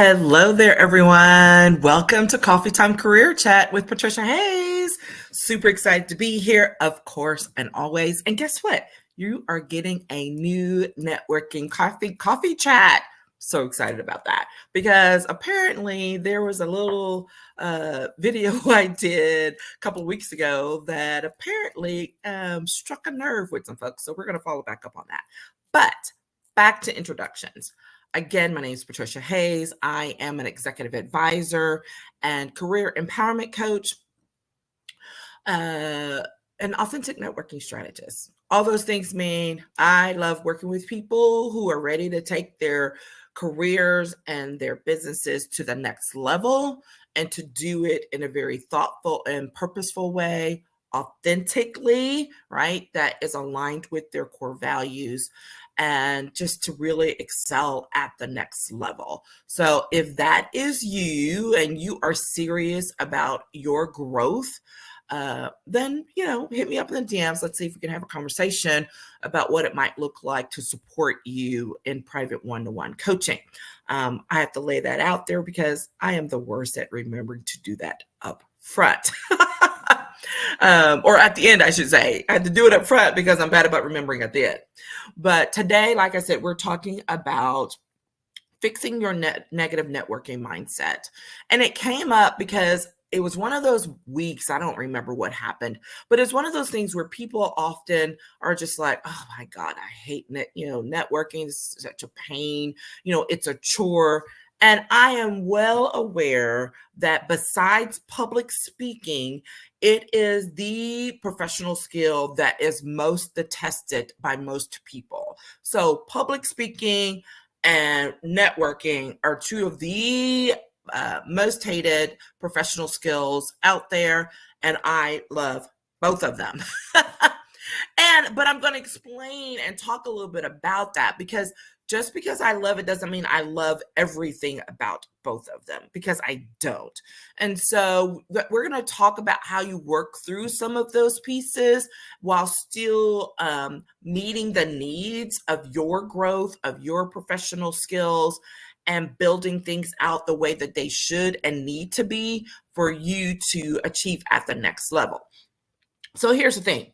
Hello there, everyone. Welcome to Coffee Time Career Chat with Patricia Hayes. Super excited to be here, of course, and always. And guess what? You are getting a new networking coffee chat. So excited about that because apparently there was a little video I did a couple of weeks ago that apparently struck a nerve with some folks. So we're going to follow back up on that. But back to introductions. Again, my name is Patricia Hayes. I am an executive advisor and career empowerment coach, an authentic networking strategist. All those things mean I love working with people who are ready to take their careers and their businesses to the next level and to do it in a very thoughtful and purposeful way, authentically, right? That is aligned with their core values and just to really excel at the next level. So if that is you and you are serious about your growth, then, hit me up in the DMs. Let's see if we can have a conversation about what it might look like to support you in private one-to-one coaching. I have to lay that out there because I am the worst at remembering to do that up front. Or at the end, I should say. I had to do it up front because I'm bad about remembering at the end. But today, like I said, we're talking about fixing your negative networking mindset. And it came up because it was one of those weeks, I don't remember what happened, but it's one of those things where people often are just like, oh my God, I hate networking is such a pain, it's a chore. And I am well aware that besides public speaking, it is the professional skill that is most detested by most people. So public speaking and networking are two of the most hated professional skills out there, and I love both of them. But I'm going to explain and talk a little bit about that because just because I love it doesn't mean I love everything about both of them, because I don't. And so we're going to talk about how you work through some of those pieces while still meeting the needs of your growth, of your professional skills, and building things out the way that they should and need to be for you to achieve at the next level. So here's the thing.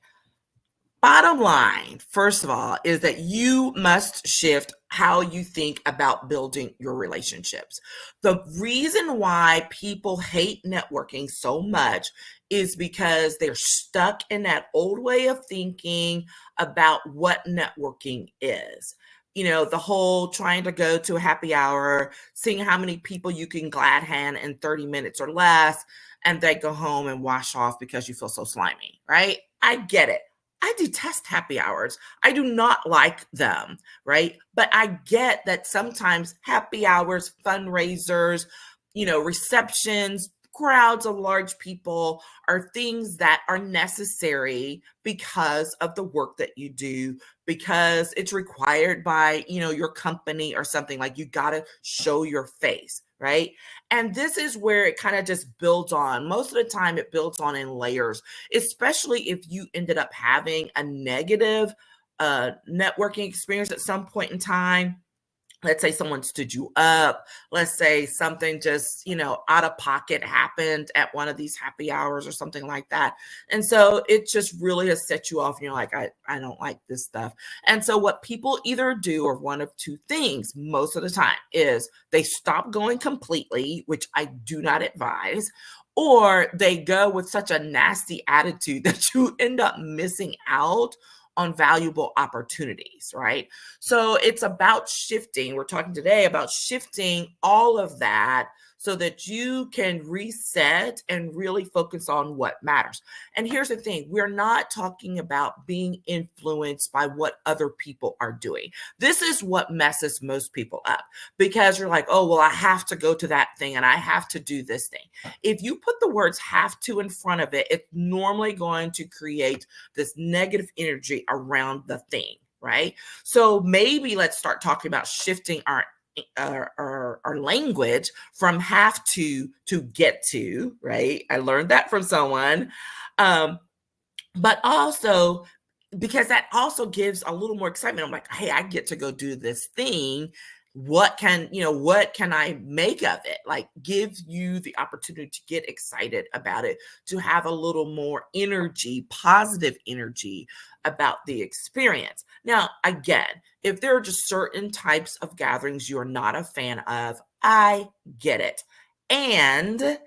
Bottom line, first of all, is that you must shift how you think about building your relationships. The reason why people hate networking so much is because they're stuck in that old way of thinking about what networking is. The whole trying to go to a happy hour, seeing how many people you can glad hand in 30 minutes or less, and they go home and wash off because you feel so slimy, right? I get it. I detest happy hours. I do not like them, right? But I get that sometimes happy hours, fundraisers, receptions, crowds of large people are things that are necessary because of the work that you do, because it's required by, your company or something. Like, you got to show your face, right? And this is where it kind of just builds on. Most of the time it builds on in layers, especially if you ended up having a negative networking experience at some point in time. Let's say someone stood you up. Let's say something just, out of pocket happened at one of these happy hours or something like that. And so it just really has set you off and you're like, I don't like this stuff. And so what people either do, or one of two things most of the time, is they stop going completely, which I do not advise, or they go with such a nasty attitude that you end up missing out on valuable opportunities, right? So it's about shifting. We're talking today about shifting all of that so that you can reset and really focus on what matters. And here's the thing. We're not talking about being influenced by what other people are doing. This is what messes most people up, because you're like, oh, well, I have to go to that thing and I have to do this thing. If you put the words have to in front of it, it's normally going to create this negative energy around the thing, right? So maybe let's start talking about shifting our language from have to get to, right? I learned that from someone. But also, because that also gives a little more excitement. I'm like, hey, I get to go do this thing. what can I make of it? Like, give you the opportunity to get excited about it, to have a little more energy, positive energy about the experience. Now, again, if there are just certain types of gatherings you're not a fan of, I get it. And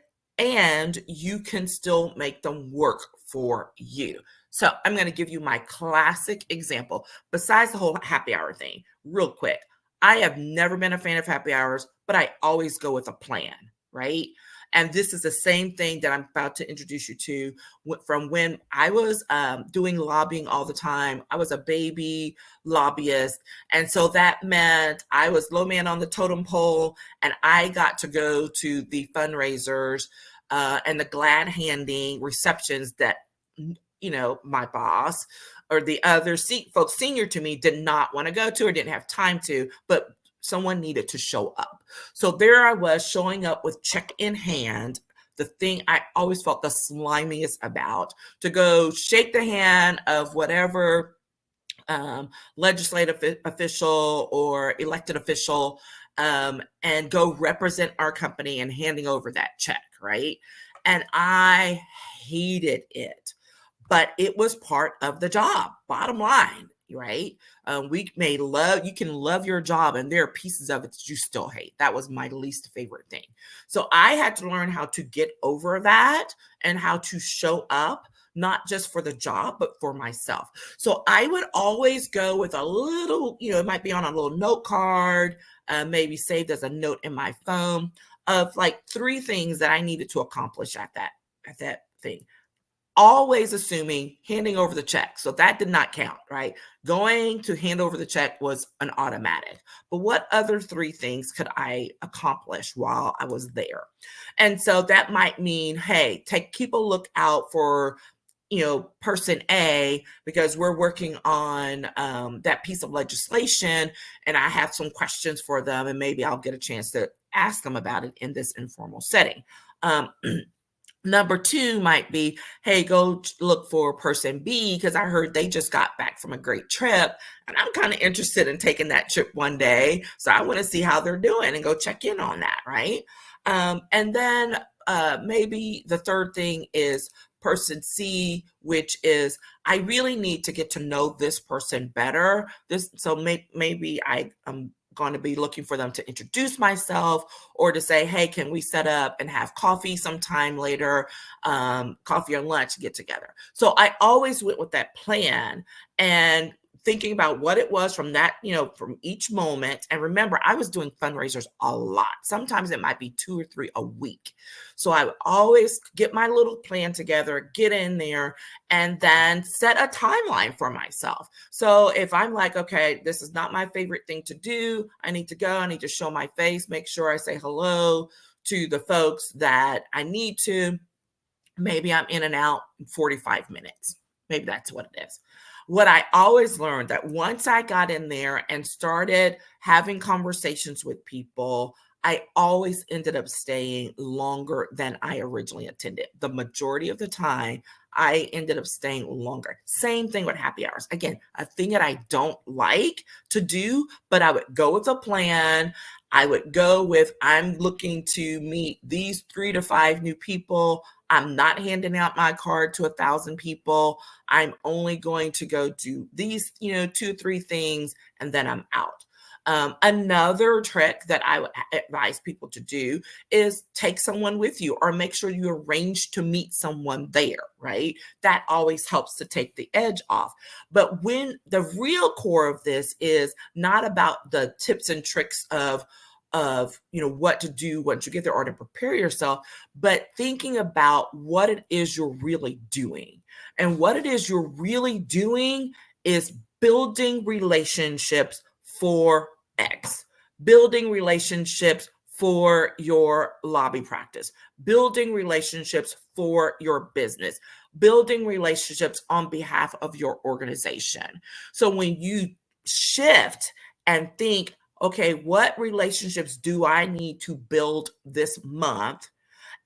you can still make them work for you. So I'm going to give you my classic example, besides the whole happy hour thing, real quick. I have never been a fan of happy hours, but I always go with a plan, right? And this is the same thing that I'm about to introduce you to from when I was doing lobbying all the time. I was a baby lobbyist. And so that meant I was low man on the totem pole, and I got to go to the fundraisers and the glad handing receptions that, my boss or the other folks senior to me did not want to go to or didn't have time to, but someone needed to show up. So there I was, showing up with check in hand, the thing I always felt the slimiest about, to go shake the hand of whatever legislative official or elected official, and go represent our company and handing over that check, right? And I hated it, but it was part of the job, bottom line, right? You can love your job, and there are pieces of it that you still hate. That was my least favorite thing. So I had to learn how to get over that and how to show up, not just for the job, but for myself. So I would always go with a little, it might be on a little note card, maybe saved as a note in my phone, of like 3 things that I needed to accomplish at that thing. Always assuming handing over the check. So that did not count, right? Going to hand over the check was an automatic. But what other 3 things could I accomplish while I was there? And so that might mean, hey, keep a lookout for person A, because we're working on that piece of legislation, and I have some questions for them, and maybe I'll get a chance to ask them about it in this informal setting. Number 2 might be, hey, go look for person B, because I heard they just got back from a great trip, and I'm kind of interested in taking that trip one day. So I want to see how they're doing and go check in on that, right? And then maybe the 3rd thing is person C, which is, I really need to get to know this person better. So maybe I'm going to be looking for them to introduce myself, or to say, hey, can we set up and have coffee sometime later, coffee or lunch, get together. So I always went with that plan, and thinking about what it was from that, from each moment. And remember, I was doing fundraisers a lot. Sometimes it might be 2 or 3 a week. So I would always get my little plan together, get in there, and then set a timeline for myself. So if I'm like, okay, this is not my favorite thing to do, I need to go, I need to show my face, make sure I say hello to the folks that I need to. Maybe I'm in and out in 45 minutes. Maybe that's what it is. What I always learned, that once I got in there and started having conversations with people, I always ended up staying longer than I originally intended. The majority of the time, I ended up staying longer. Same thing with happy hours. Again, a thing that I don't like to do, but I would go with a plan. I would go with, I'm looking to meet these 3 to 5 new people. I'm not handing out my card to 1,000 people. I'm only going to go do these, 2 or 3 things, and then I'm out. Another trick that I would advise people to do is take someone with you, or make sure you arrange to meet someone there, right? That always helps to take the edge off. But when the real core of this is not about the tips and tricks of what to do once you get there, or to prepare yourself, but thinking about what it is you're really doing. And what it is you're really doing is building relationships for X, building relationships for your lobby practice, building relationships for your business, building relationships on behalf of your organization. So when you shift and think, okay, what relationships do I need to build this month?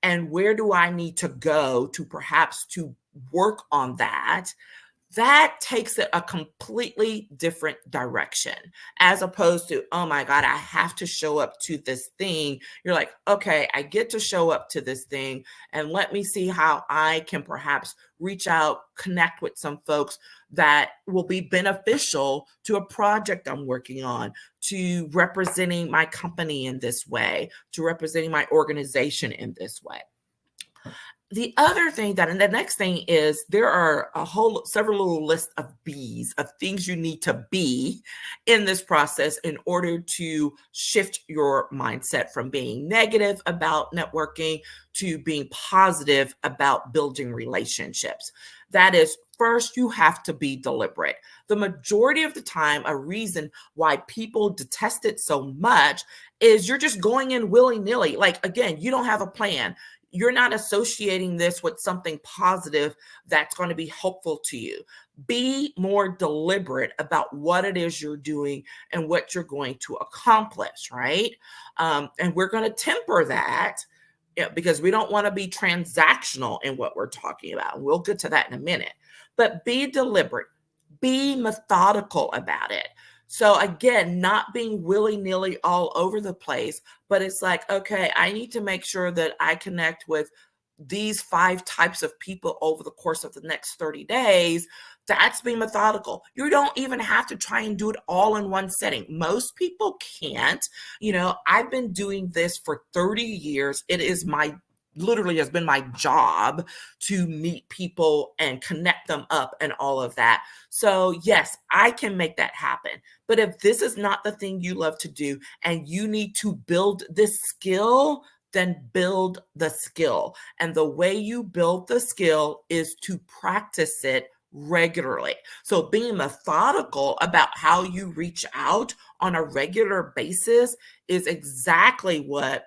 And where do I need to go to perhaps to work on that? that takes it a completely different direction, as opposed to, oh my God, I have to show up to this thing. You're like, okay, I get to show up to this thing, and let me see how I can perhaps reach out, connect with some folks that will be beneficial to a project I'm working on, to representing my company in this way, to representing my organization in this way. The other thing that, and the next thing is, there are several little lists of B's, of things you need to be in this process in order to shift your mindset from being negative about networking to being positive about building relationships. That is, first, you have to be deliberate. The majority of the time, a reason why people detest it so much is you're just going in willy-nilly. Like, again, you don't have a plan. You're not associating this with something positive that's going to be helpful to you. Be more deliberate about what it is you're doing and what you're going to accomplish, right? And we're going to temper that, because we don't want to be transactional in what we're talking about. We'll get to that in a minute. But be deliberate, be methodical about it. So again, not being willy-nilly all over the place, but it's like, okay, I need to make sure that I connect with these 5 types of people over the course of the next 30 days. That's being methodical. You don't even have to try and do it all in one setting. Most people can't. I've been doing this for 30 years. It is literally has been my job to meet people and connect them up and all of that. So yes, I can make that happen. But if this is not the thing you love to do and you need to build this skill, then build the skill. And the way you build the skill is to practice it regularly. So being methodical about how you reach out on a regular basis is exactly what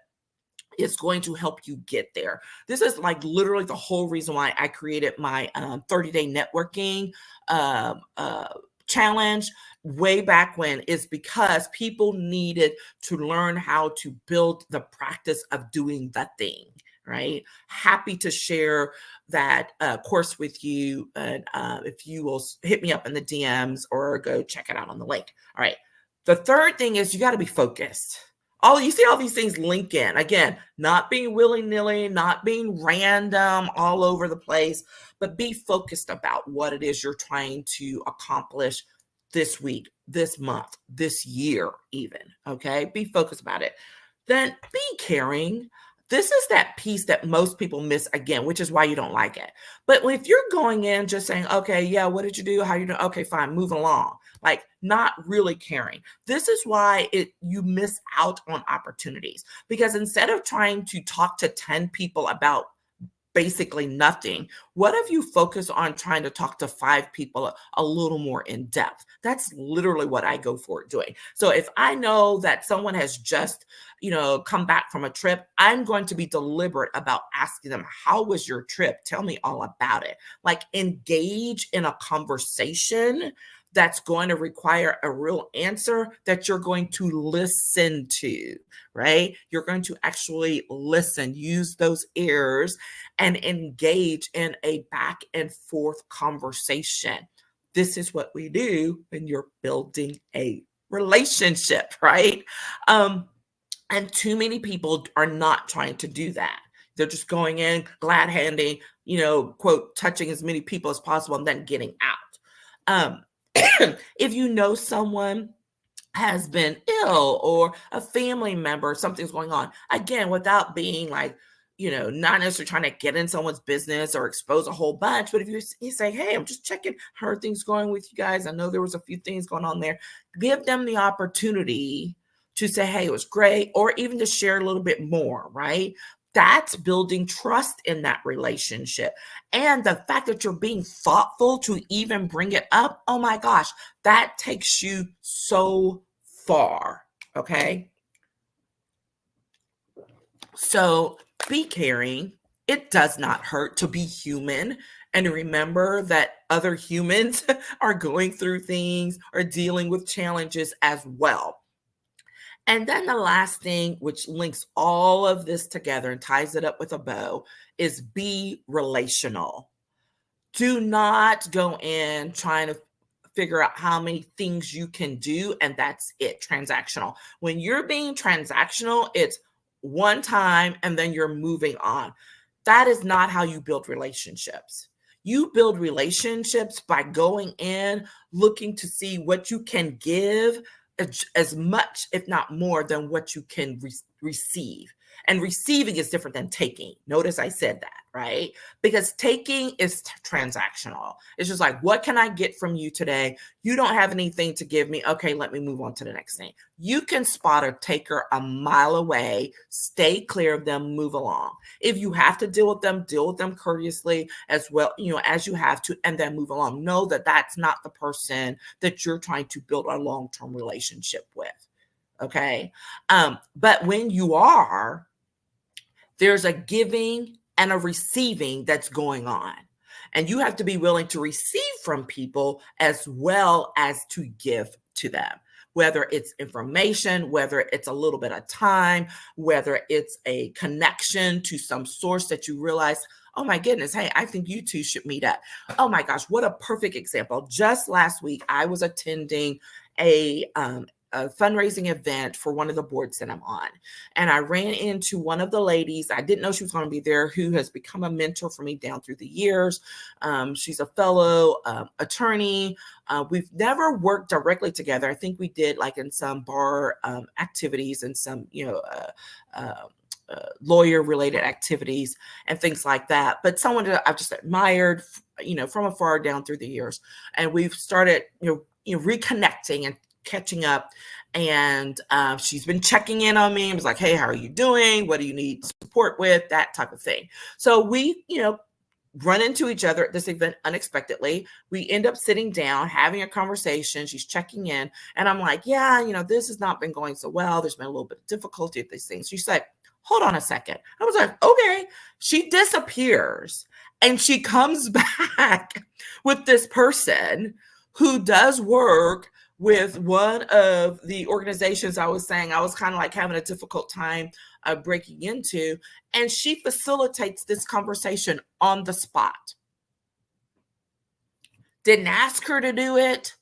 is going to help you get there. This is like literally the whole reason why I created my 30-day networking challenge way back when, is because people needed to learn how to build the practice of doing the thing, right? Happy to share that course with you. And if you will hit me up in the DMs or go check it out on the link. All right. The third thing is you got to be focused. You see all these things link in. Again, not being willy-nilly, not being random all over the place, but be focused about what it is you're trying to accomplish this week, this month, this year even, okay? Be focused about it. Then be caring. This is that piece that most people miss again, which is why you don't like it. But if you're going in just saying, okay, yeah, what did you do? How you doing? Okay, fine, move along. Like, not really caring. This is why you miss out on opportunities, because instead of trying to talk to 10 people about basically nothing, what if you focus on trying to talk to 5 people a little more in depth? That's literally what I go for doing. So if I know that someone has just come back from a trip, I'm going to be deliberate about asking them, how was your trip? Tell me all about it. Like, engage in a conversation that's going to require a real answer that you're going to listen to, right? You're going to actually listen, use those ears, and engage in a back and forth conversation. This is what we do when you're building a relationship, right? And too many people are not trying to do that. They're just going in, glad handing, quote, touching as many people as possible and then getting out. If you know someone has been ill, or a family member, something's going on, again, without being like, not necessarily trying to get in someone's business or expose a whole bunch, but if you say, hey, I'm just checking how are things going with you guys, I know there was a few things going on there, give them the opportunity to say, hey, it was great, or even to share a little bit more, right? That's building trust in that relationship. And the fact that you're being thoughtful to even bring it up, oh my gosh, that takes you so far, okay? So be caring. It does not hurt to be human. And remember that other humans are going through things or dealing with challenges as well. And then the last thing, which links all of this together and ties it up with a bow, is be relational. Do not go in trying to figure out how many things you can do, and that's it. Transactional. When you're being transactional, it's one time and then you're moving on. That is not how you build relationships. You build relationships by going in, looking to see what you can give as much, if not more, than what you can receive. And receiving is different than taking. Notice I said that, right? Because taking is transactional. It's just like, what can I get from you today? You don't have anything to give me. Okay, let me move on to the next thing. You can spot a taker a mile away, stay clear of them, move along. If you have to deal with them courteously as well, as you have to, and then move along. Know that that's not the person that you're trying to build a long-term relationship with. Okay. But when you are, there's a giving and a receiving that's going on. And you have to be willing to receive from people as well as to give to them, whether it's information, whether it's a little bit of time, whether it's a connection to some source that you realize, oh my goodness, hey, I think you two should meet up. Oh my gosh, what a perfect example. Just last week, I was attending a fundraising event for one of the boards that I'm on. And I ran into one of the ladies. I didn't know she was going to be there, who has become a mentor for me down through the years. She's a fellow attorney. We've never worked directly together. I think we did like in some bar activities and some, lawyer related activities and things like that. But someone that I've just admired, from afar down through the years. And we've started, reconnecting and catching up, and she's been checking in on me and was like, hey, how are you doing? What do you need support with? That type of thing. So we, run into each other at this event unexpectedly. We end up sitting down, having a conversation. She's checking in, and I'm like, yeah, this has not been going so well. There's been a little bit of difficulty at these things. She's like, hold on a second. I was like, okay. She disappears, and she comes back with this person who does work with one of the organizations I was saying I was kind of like having a difficult time breaking into. And she facilitates this conversation on the spot. Didn't ask her to do it.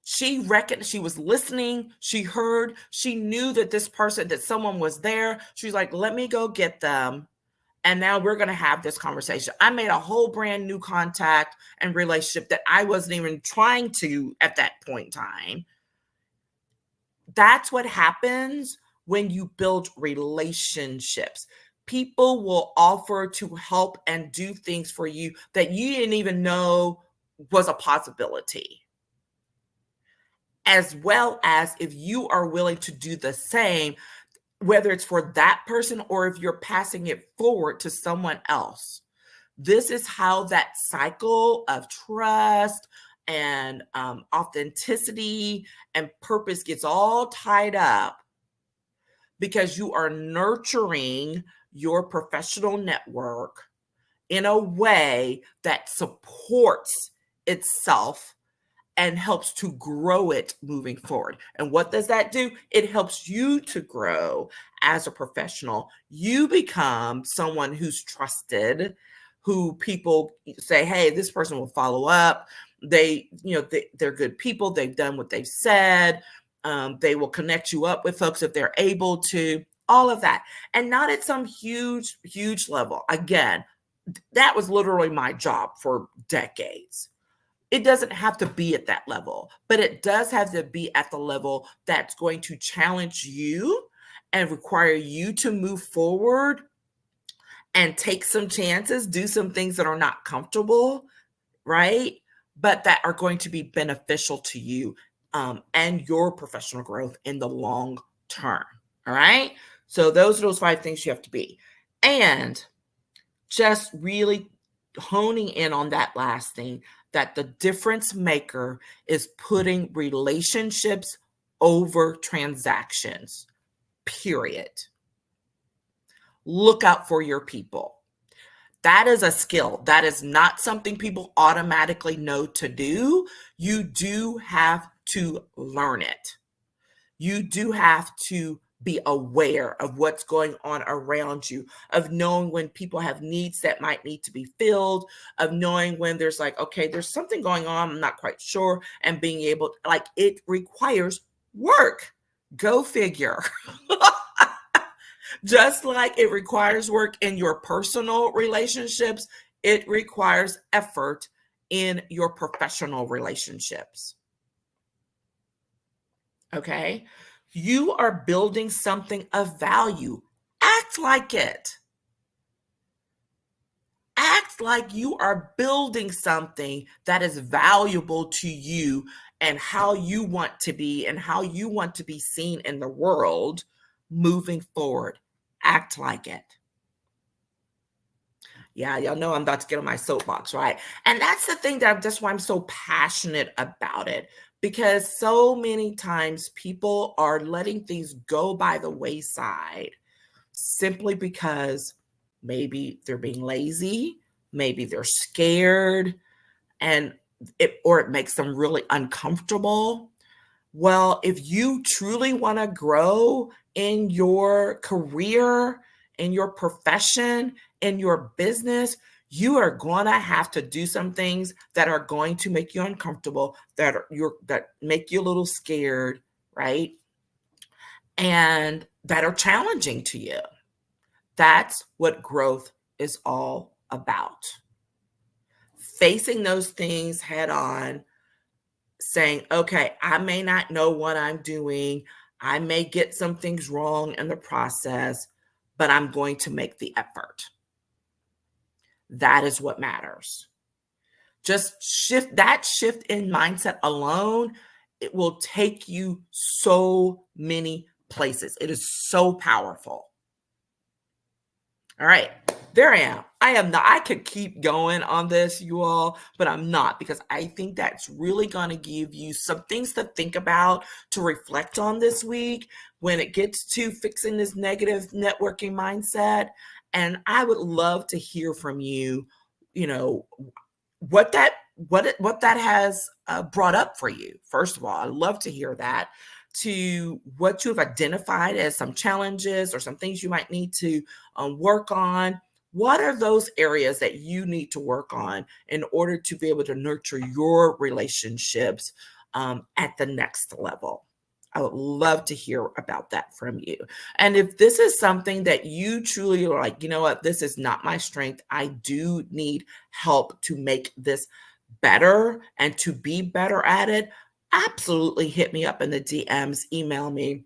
She reckoned, she was listening. She heard, she knew that this person, that someone was there. She's like, let me go get them. And now we're going to have this conversation. I made a whole brand new contact and relationship that I wasn't even trying to at that point in time. That's what happens when you build relationships. People will offer to help and do things for you that you didn't even know was a possibility. As well as if you are willing to do the same, whether it's for that person or if you're passing it forward to someone else. This is how that cycle of trust and authenticity and purpose gets all tied up, because you are nurturing your professional network in a way that supports itself and helps to grow it moving forward. And what does that do? It helps you to grow as a professional. You become someone who's trusted, who people say, hey, this person will follow up. They're good people. They've done what they've said. They will connect you up with folks if they're able to, all of that. And not at some huge, huge level. Again, that was literally my job for decades. It doesn't have to be at that level, but it does have to be at the level that's going to challenge you and require you to move forward and take some chances, do some things that are not comfortable, right? But that are going to be beneficial to you and your professional growth in the long term, all right? So those are those 5 things you have to be. And just really honing in on that last thing, that the difference maker is putting relationships over transactions, period. Look out for your people. That is a skill. That is not something people automatically know to do. You do have to learn it. You do have to be aware of what's going on around you, of knowing when people have needs that might need to be filled, of knowing when there's like, okay, there's something going on, I'm not quite sure, and being able, like, it requires work. Go figure. Just like it requires work in your personal relationships, it requires effort in your professional relationships. Okay? You are building something of value. Act like it. Act like you are building something that is valuable to you and how you want to be and how you want to be seen in the world moving forward. Act like it. Yeah, y'all know I'm about to get on my soapbox, right? And that's the thing that's why I'm so passionate about it, because so many times people are letting things go by the wayside simply because maybe they're being lazy, maybe they're scared, and it makes them really uncomfortable. Well, if you truly want to grow in your career, in your profession, in your business, you are going to have to do some things that are going to make you uncomfortable, that make you a little scared, right? And that are challenging to you. That's what growth is all about. Facing those things head on, saying, okay, I may not know what I'm doing. I may get some things wrong in the process, but I'm going to make the effort. That is what matters. Just shift in mindset alone. It will take you so many places. It is so powerful. All right, there I am. I could keep going on this, you all, but I'm not, because I think that's really going to give you some things to think about, to reflect on this week when it gets to fixing this negative networking mindset. And I would love to hear from you, what that has brought up for you. First of all, I'd love to hear that, to what you've identified as some challenges or some things you might need to work on. What are those areas that you need to work on in order to be able to nurture your relationships at the next level? I would love to hear about that from you. And if this is something that you truly are like, you know what, this is not my strength, I do need help to make this better and to be better at it, absolutely hit me up in the DMs, email me,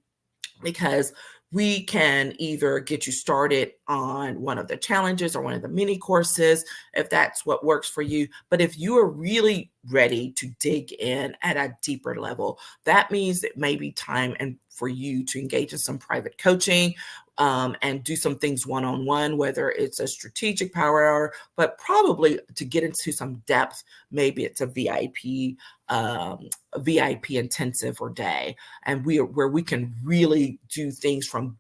because we can either get you started on one of the challenges or one of the mini courses, if that's what works for you. But if you are really ready to dig in at a deeper level, that means it may be time and for you to engage in some private coaching and do some things one-on-one, whether it's a strategic power hour, but probably to get into some depth, maybe it's a VIP intensive or day, and where we can really do things from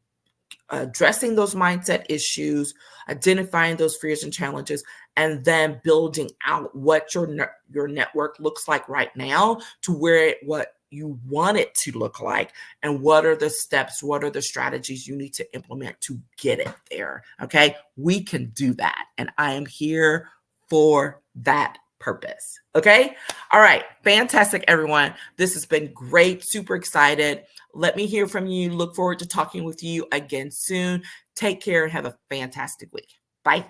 addressing those mindset issues, identifying those fears and challenges, and then building out what your network looks like right now to what you want it to look like, and what are the steps, what are the strategies you need to implement to get it there. Okay, we can do that, and I am here for that purpose. Okay, all right, fantastic, everyone. This has been great, super excited. Let me hear from you. Look forward to talking with you again soon. Take care and have a fantastic week. Bye.